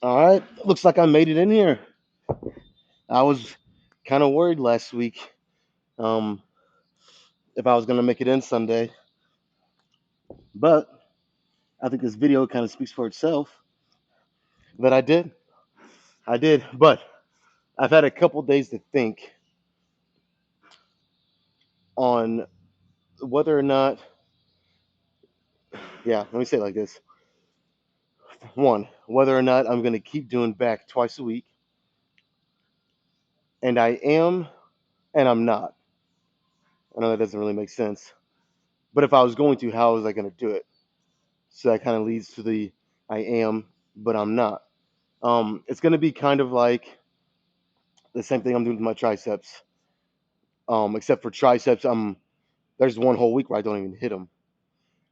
All right, looks like I made it in here. I was kind of worried last week um, if I was gonna make it in Sunday, but I think this video kind of speaks for itself that I did. I did, but I've had a couple days to think on whether or not. Yeah, let me say it like this: one, whether or not I'm gonna keep doing back twice a week, and I am, and I'm not. I know that doesn't really make sense, but if I was going to, how was I gonna do it? So that kind of leads to the I am, but I'm not. It's going to be kind of like the same thing I'm doing with my triceps. Except for triceps, there's one whole week where I don't even hit them,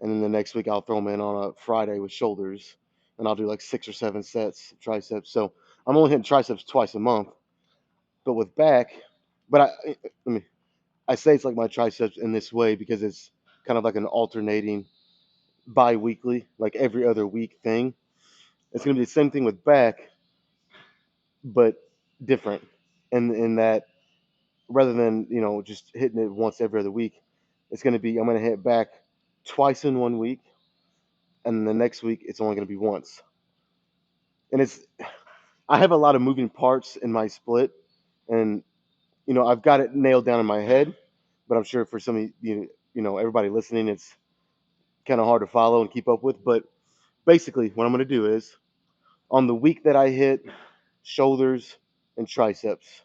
and then the next week I'll throw them in on a Friday with shoulders, and I'll do like 6 or 7 sets of triceps. So I'm only hitting triceps twice a month. But with back, but I mean, I say it's like my triceps in this way because it's kind of like an alternating bi-weekly, like every other week thing. It's going to be the same thing with back, but different, in that rather than just hitting it once every other week, it's going to be I'm going to hit back twice in one week, and the next week it's only going to be once. And it's I have a lot of moving parts in my split, and I've got it nailed down in my head, but I'm sure for some of everybody listening, it's kind of hard to follow and keep up with. But basically, what I'm going to do is on the week that I hit shoulders and triceps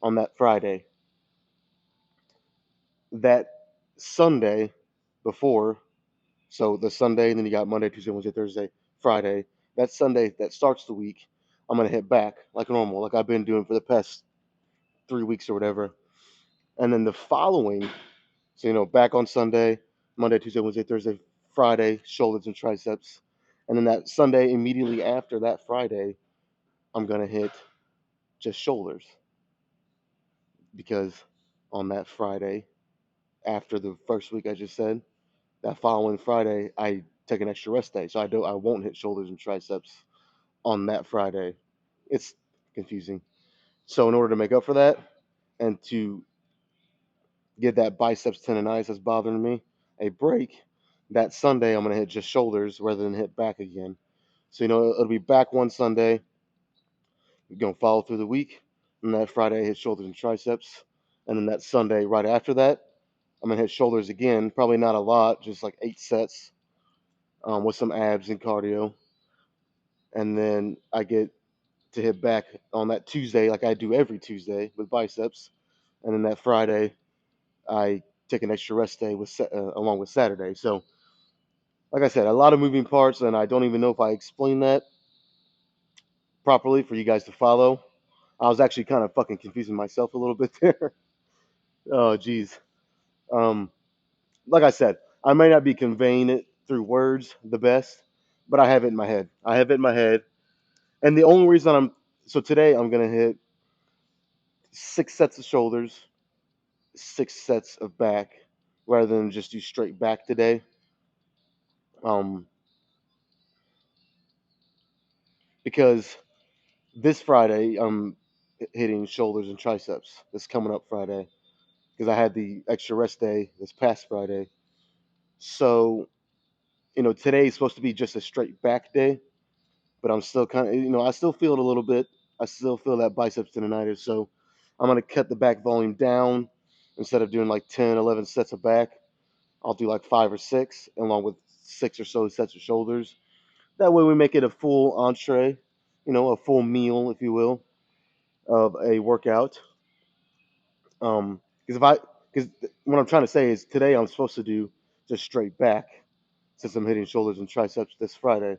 on that Friday, that Sunday before. So the Sunday, and then you got Monday, Tuesday, Wednesday, Thursday, Friday. That Sunday that starts the week, I'm gonna hit back like normal, like I've been doing for the past 3 weeks or whatever. And then the following, so back on Sunday, Monday, Tuesday, Wednesday, Thursday, Friday, shoulders and triceps. And then that Sunday immediately after that Friday, I'm gonna hit just shoulders because on that Friday, after the first week I just said, that following Friday I take an extra rest day, so I won't hit shoulders and triceps on that Friday. It's confusing. So in order to make up for that and to get that biceps tendonitis that's bothering me a break, that Sunday I'm gonna hit just shoulders rather than hit back again. So it'll be back one Sunday. We're gonna follow through the week, and that Friday I hit shoulders and triceps, and then that Sunday right after that I'm gonna hit shoulders again. Probably not a lot, just like 8 sets with some abs and cardio, and then I get to hit back on that Tuesday, like I do every Tuesday with biceps, and then that Friday I take an extra rest day along with Saturday. So, like I said, a lot of moving parts, and I don't even know if I explained that properly for you guys to follow. I was actually kind of fucking confusing myself a little bit there. Oh, geez. Um, like I said, I may not be conveying it through words the best, but I have it in my head. I have it in my head, and the only reason so today I'm gonna hit 6 sets of shoulders, 6 sets of back, rather than just do straight back today. Um, because this Friday I'm hitting shoulders and triceps. This coming up Friday because I had the extra rest day this past Friday. So today is supposed to be just a straight back day, but I'm still kind of I still feel it a little bit. I still feel that biceps tendonitis. So I'm gonna cut the back volume down. Instead of doing like 10, 11 sets of back, I'll do like 5 or 6, along with 6 or so sets of shoulders. That way we make it a full entree, a full meal, if you will, of a workout. Because what I'm trying to say is today I'm supposed to do just straight back since I'm hitting shoulders and triceps this Friday,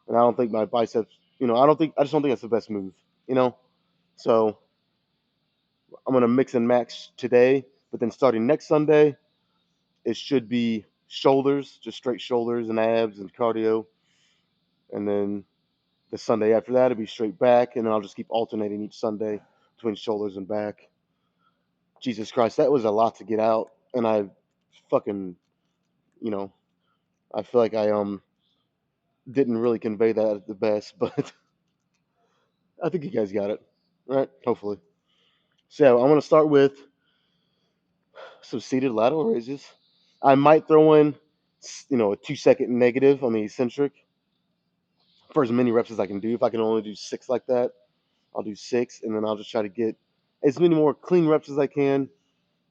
and I don't think my biceps, I just don't think that's the best move, you know. So I'm gonna mix and match today, but then starting next Sunday, it should be shoulders, just straight shoulders and abs and cardio, and then the Sunday after that, it'll be straight back, and then I'll just keep alternating each Sunday between shoulders and back. Jesus Christ, that was a lot to get out, and I fucking, you know, I feel like I didn't really convey that the best, but I think you guys got it, right? Hopefully. So I'm gonna start with some seated lateral raises. I might throw in, a 2 second negative on the eccentric for as many reps as I can do. If I can only do 6 like that, I'll do 6, and then I'll just try to get as many more clean reps as I can,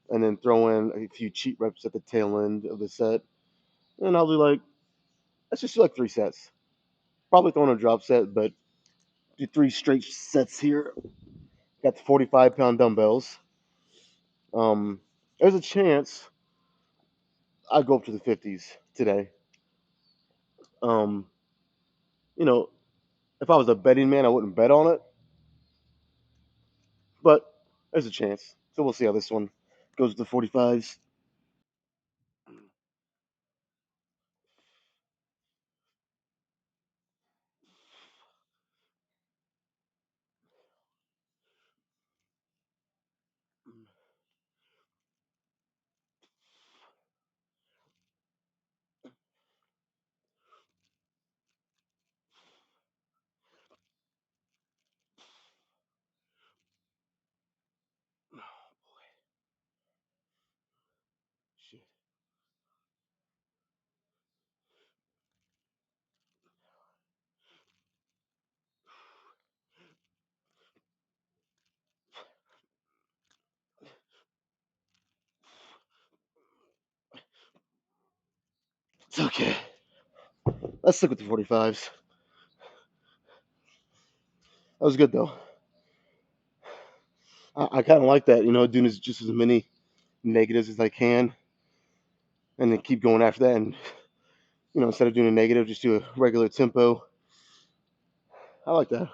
and then throw in a few cheat reps at the tail end of the set. And I'll do let's just do like 3 sets. Probably throwing a drop set, but do 3 straight sets here. Got the 45-pound dumbbells. There's a chance I go up to the 50s today. Um, you know, if I was a betting man, I wouldn't bet on it, but there's a chance. So we'll see how this one goes with the 45s. Shit. It's okay. Let's stick with the 45s. That was good though. I kind of like that, doing just as many negatives as I can, and then keep going after that. And instead of doing a negative, just do a regular tempo. I like that.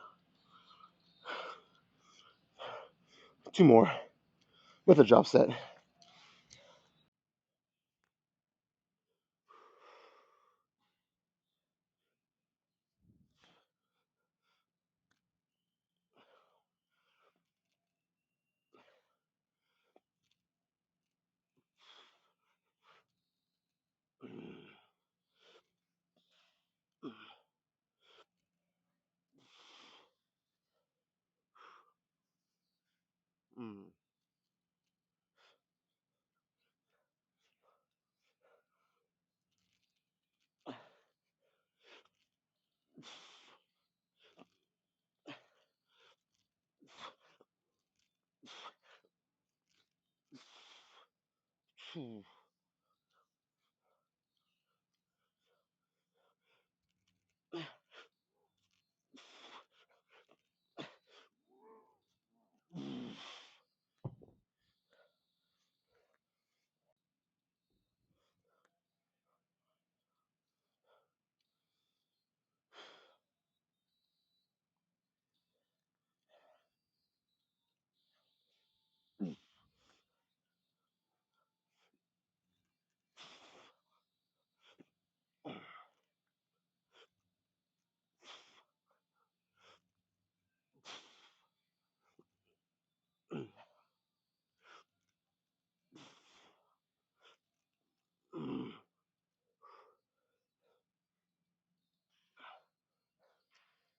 2 more with a drop set.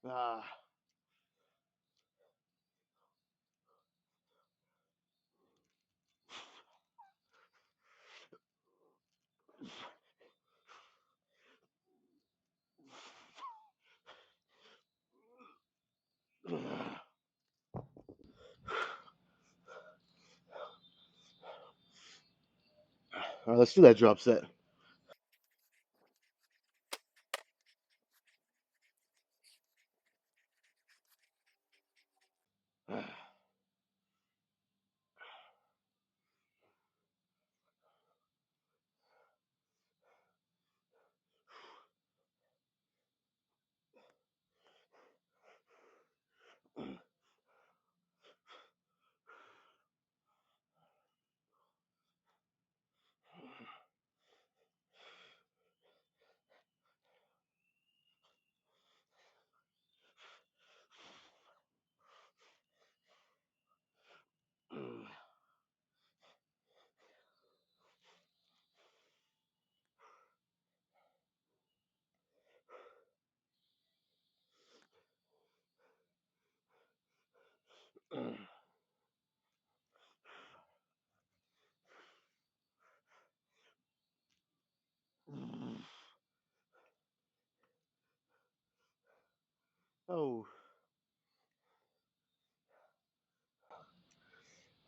Ah. All right, let's do that drop set. Oh,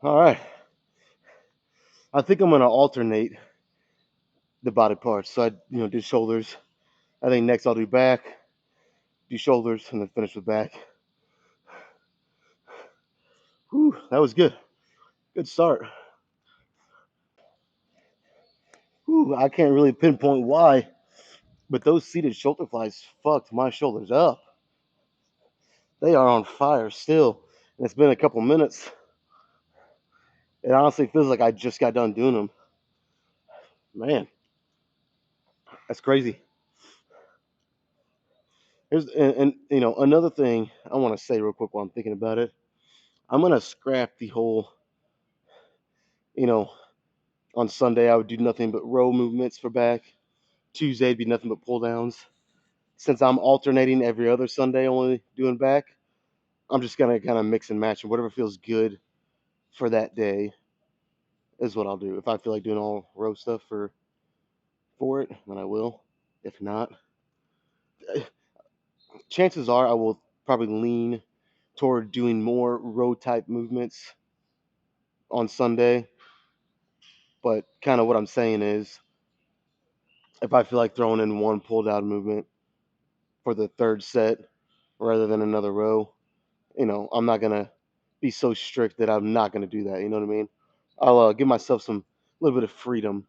all right. I think I'm gonna alternate the body parts. So I, do shoulders. I think next I'll do back, do shoulders, and then finish with back. Whew, that was good. Good start. Whew, I can't really pinpoint why, but those seated shoulder flies fucked my shoulders up. They are on fire still. And it's been a couple minutes. It honestly feels like I just got done doing them. Man, that's crazy. And another thing I want to say real quick while I'm thinking about it. I'm gonna scrap the whole, you know, on Sunday I would do nothing but row movements for back. Tuesday would be nothing but pull downs. Since I'm alternating every other Sunday only doing back, I'm just gonna kind of mix and match, and whatever feels good for that day is what I'll do. If I feel like doing all row stuff for it, then I will. If not, chances are I will probably lean toward doing more row type movements on Sunday. But kind of what I'm saying is, if I feel like throwing in one pull down movement for the third set rather than another row, I'm not gonna be so strict that I'm not gonna do that. You know what I mean? I'll give myself some little bit of freedom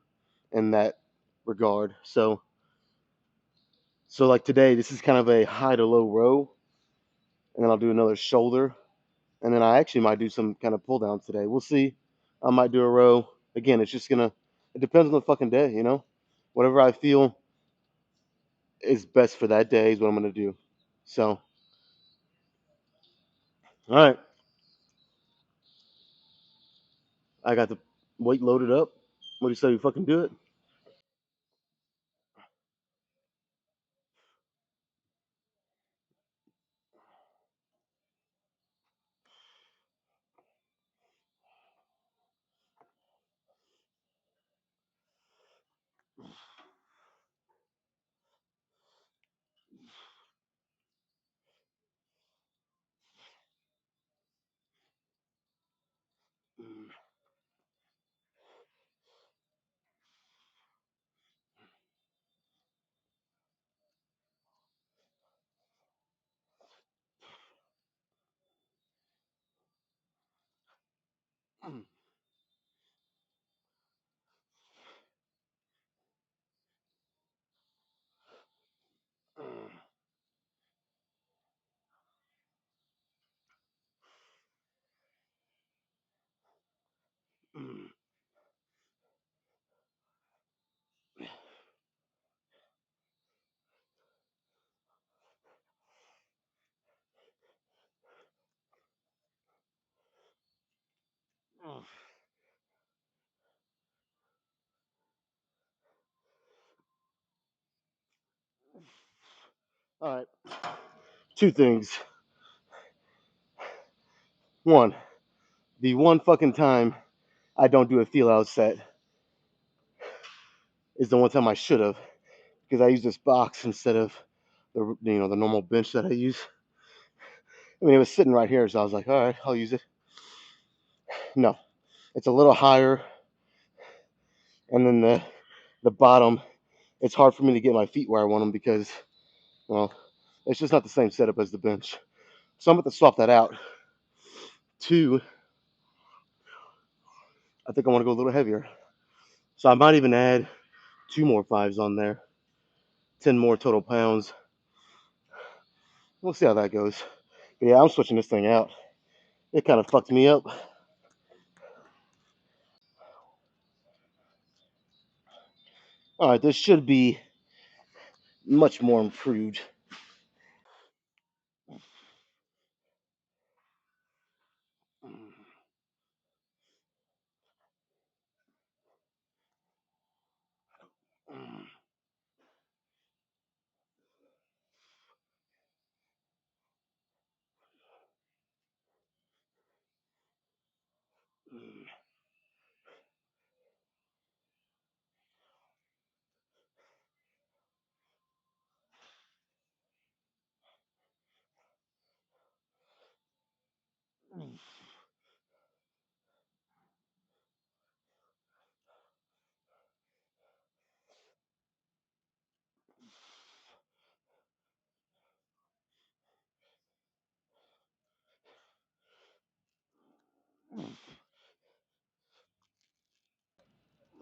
in that regard. So like today, this is kind of a high to low row, and then I'll do another shoulder, and then I actually might do some kind of pull downs today. We'll see. I might do a row. Again, it's just gonna. It depends on the fucking day, Whatever I feel is best for that day is what I'm gonna do. So, all right, I got the weight loaded up. What do you say we fucking do it? All right, two things. One, the one fucking time I don't do a feel out set is the one time I should have, because I use this box instead of the normal bench that I use. I mean, it was sitting right here, so I was like, all right, I'll use it. No, it's a little higher, and then the bottom. It's hard for me to get my feet where I want them because, well, it's just not the same setup as the bench. So I'm going to swap that out. Two, I think I want to go a little heavier. So I might even add two more fives on there, 10 more total pounds. We'll see how that goes. But yeah, I'm switching this thing out. It kind of fucked me up. All right, this should be much more improved.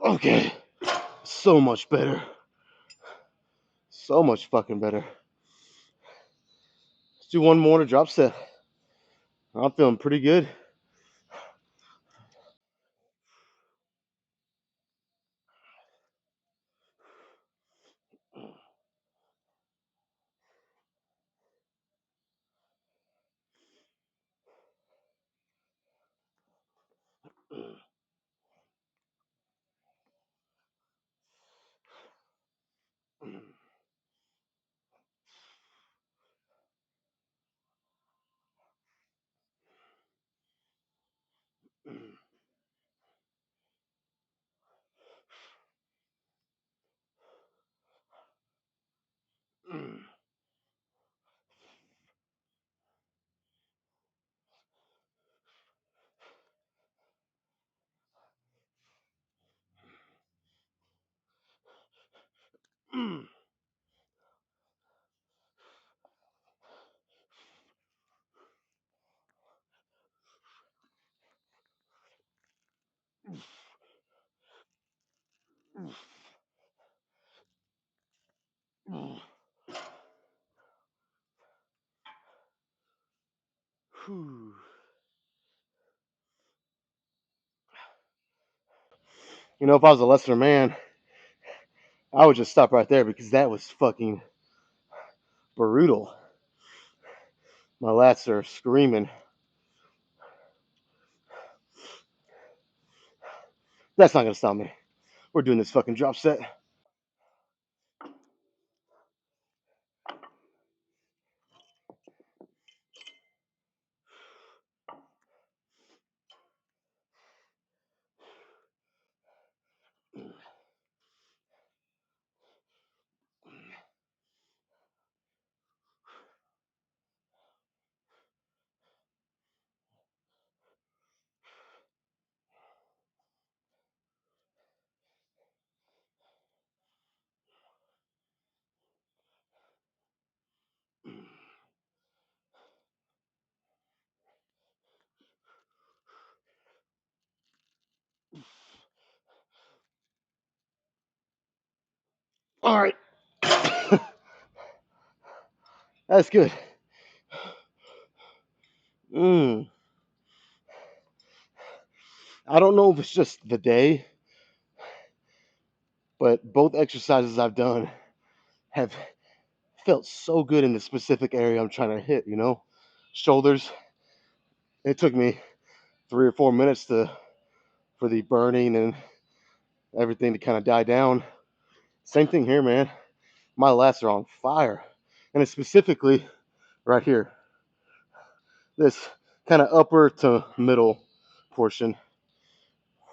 Okay. So much better. So much fucking better. Let's do one more to drop set. I'm feeling pretty good. You know, if I was a lesser man, I would just stop right there because that was fucking brutal. My lats are screaming. That's not gonna stop me. We're doing this fucking drop set. All right. That's good. Mm. I don't know if it's just the day, but both exercises I've done have felt so good in the specific area I'm trying to hit, you know? Shoulders. It took me 3 or 4 minutes for the burning and everything to kind of die down. Same thing here, man. My lats are on fire. And it's specifically right here. This kind of upper to middle portion.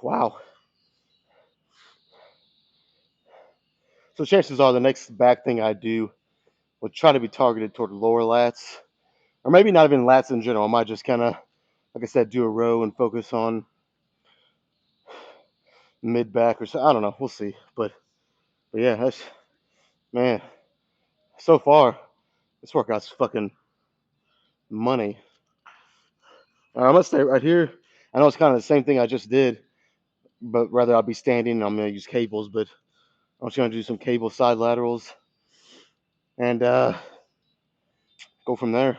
Wow. So chances are the next back thing I do will try to be targeted toward lower lats. Or maybe not even lats in general. I might just kind of, like I said, do a row and focus on mid back or so. I don't know. We'll see. But yeah, that's, man, so far, this workout's fucking money. All right, I'm gonna stay right here. I know it's kind of the same thing I just did, but rather I'll be standing. I'm gonna use cables, but I'm just gonna do some cable side laterals and go from there.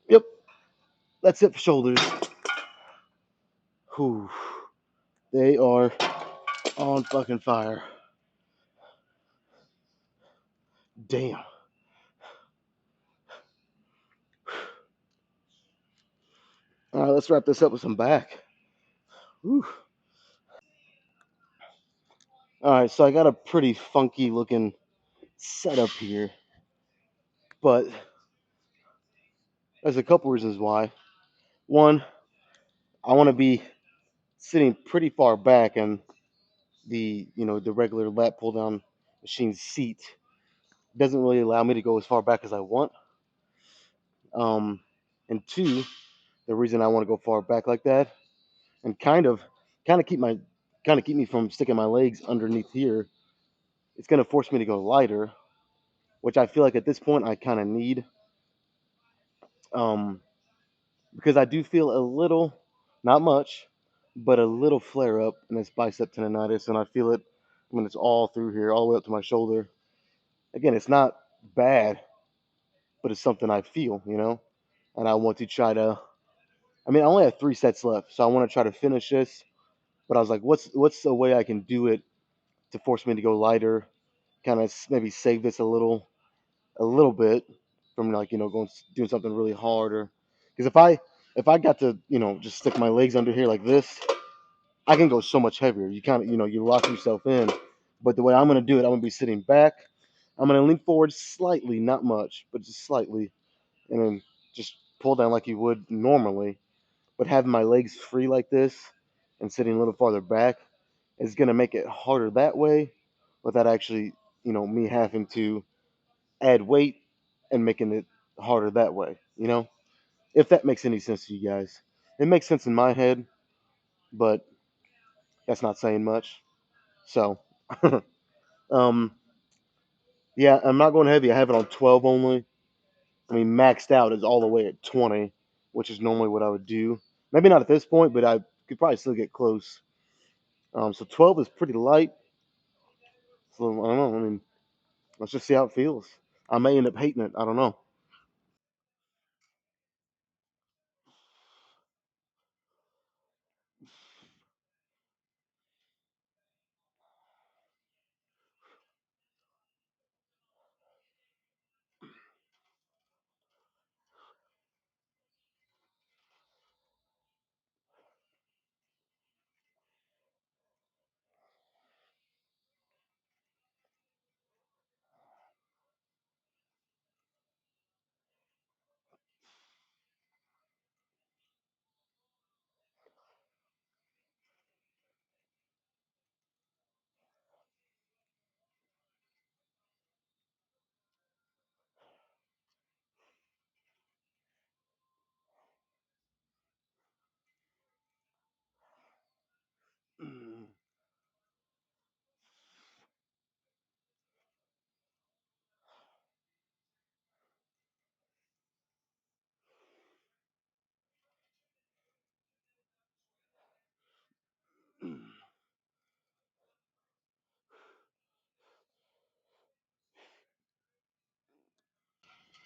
Yep, that's it for shoulders. Whew. They are on fucking fire. Damn. All right, let's wrap this up with some back. Whew. All right, so I got a pretty funky looking setup here, but there's a couple reasons why. One, I want to be sitting pretty far back, and the regular lat pull down machine seat doesn't really allow me to go as far back as I want. Um, and two, the reason I want to go far back like that and kind of keep my kind of keep me from sticking my legs underneath here, it's going to force me to go lighter, which I feel like at this point I kind of need. Um, because I do feel a little, not much, but a little flare up in this bicep tendonitis, and I feel it when it's all through here, all the way up to my shoulder. Again, it's not bad, but it's something I feel, and I want to try to. I mean, I only have 3 sets left, so I want to try to finish this. But I was like, what's a way I can do it to force me to go lighter, kind of maybe save this a little bit from like going doing something really hard, or because if I got to just stick my legs under here like this, I can go so much heavier. You kind of you lock yourself in. But the way I'm gonna do it, I'm gonna be sitting back. I'm gonna lean forward slightly, not much, but just slightly, and then just pull down like you would normally. But having my legs free like this and sitting a little farther back is gonna make it harder that way, without actually me having to add weight and making it harder that way. If that makes any sense to you guys. It makes sense in my head, but that's not saying much. So, um, yeah, I'm not going heavy. I have it on 12 only. I mean, maxed out is all the way at 20, which is normally what I would do. Maybe not at this point, but I could probably still get close. So 12 is pretty light. So I don't know. I mean, let's just see how it feels. I may end up hating it. I don't know.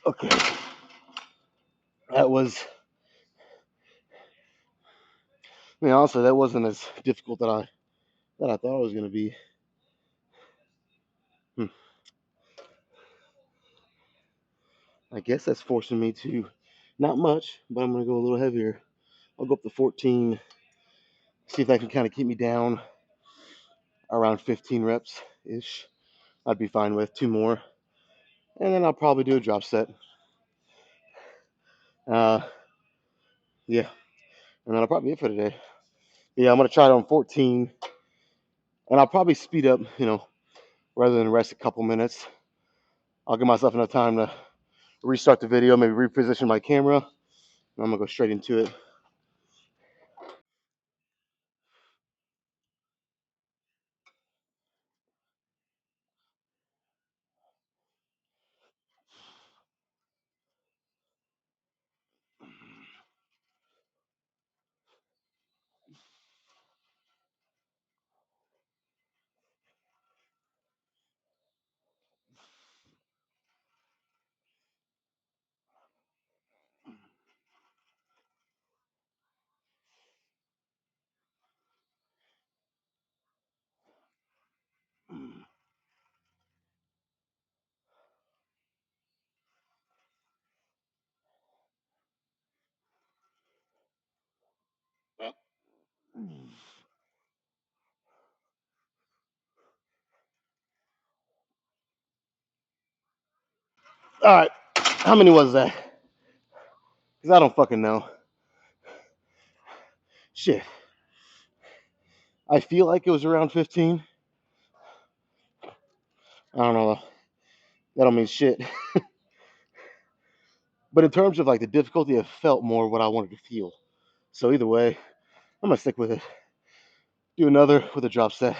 Okay, that was. I mean, honestly, that wasn't as difficult that I thought it was gonna be. Hmm. I guess that's forcing me to, not much, but I'm gonna go a little heavier. I'll go up to 14 See if that can kind of keep me down around 15 reps ish. I'd be fine with two more, and then I'll probably do a drop set. Uh, yeah, and that'll probably be it for today. Yeah, I'm gonna try it on 14, and I'll probably speed up, rather than rest a couple minutes. I'll give myself enough time to restart the video, maybe reposition my camera, and I'm gonna go straight into it. All right, how many was that? Because I don't fucking know. Shit, I feel like it was around 15. I don't know. That don't mean shit. But in terms of like the difficulty, it felt more what I wanted to feel. So either way, I'm gonna stick with it. Do another with a drop set.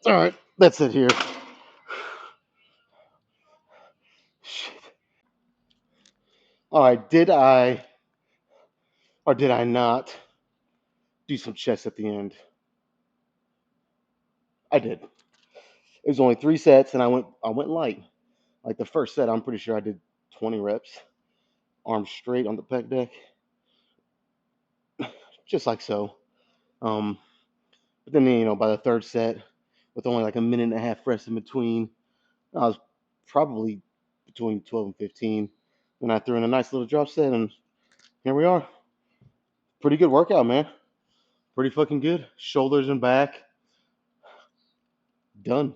All right, that's it here. Shit. All right, did I or did I not do some chest at the end? I did. It was only 3 sets, and I went light. Like the first set, I'm pretty sure I did 20 reps, arms straight on the pec deck, just like so. Um, but then by the third set, with only like a minute and a half rest in between, I was probably between 12 and 15. Then I threw in a nice little drop set, and here we are. Pretty good workout, man. Pretty fucking good. Shoulders and back, done.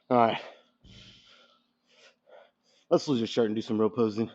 All right, let's lose your shirt and do some real posing.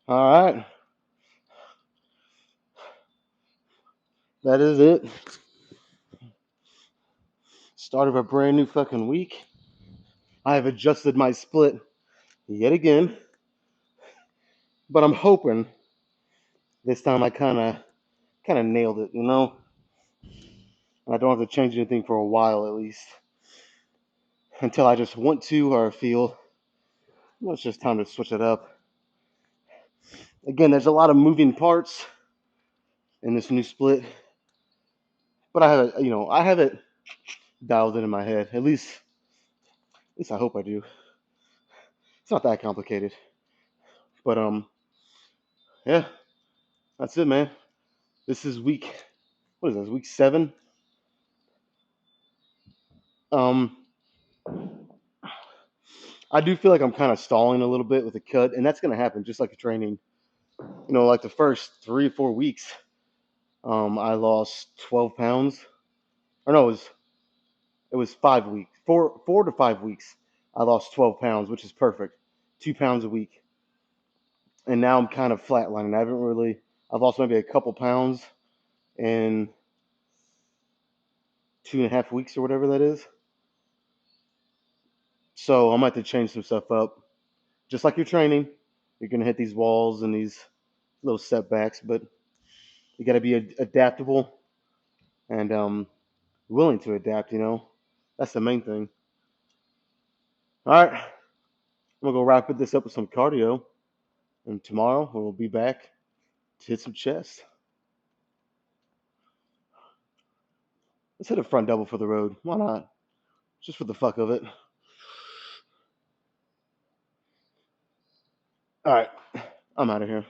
All right. That is it. Start of a brand new fucking week. I have adjusted my split yet again, but I'm hoping this time I kind of nailed it, you know? I don't have to change anything for a while at least, until I just want to or feel well, it's just time to switch it up. Again, there's a lot of moving parts in this new split, but I have it, I have it dialed in my head. At least I hope I do. It's not that complicated, but yeah, that's it, man. This is week. What is this? Week 7. Um, I do feel like I'm kind of stalling a little bit with the cut, and that's gonna happen just like a training. Like the first 3 or 4 weeks, I lost 12 pounds. Or no, it was 5 weeks. 4 to 5 weeks. I lost 12 pounds, which is perfect. 2 pounds a week, and now I'm kind of flatlining. I've lost maybe a couple pounds in 2.5 weeks or whatever that is. So I might have to change some stuff up. Just like your training, you're gonna hit these walls and these little setbacks, but you got to be adaptable and willing to adapt. That's the main thing. All right, I'm gonna go wrap this up with some cardio, and tomorrow we'll be back to hit some chest. Let's hit a front double for the road. Why not? Just for the fuck of it. All right, I'm out of here.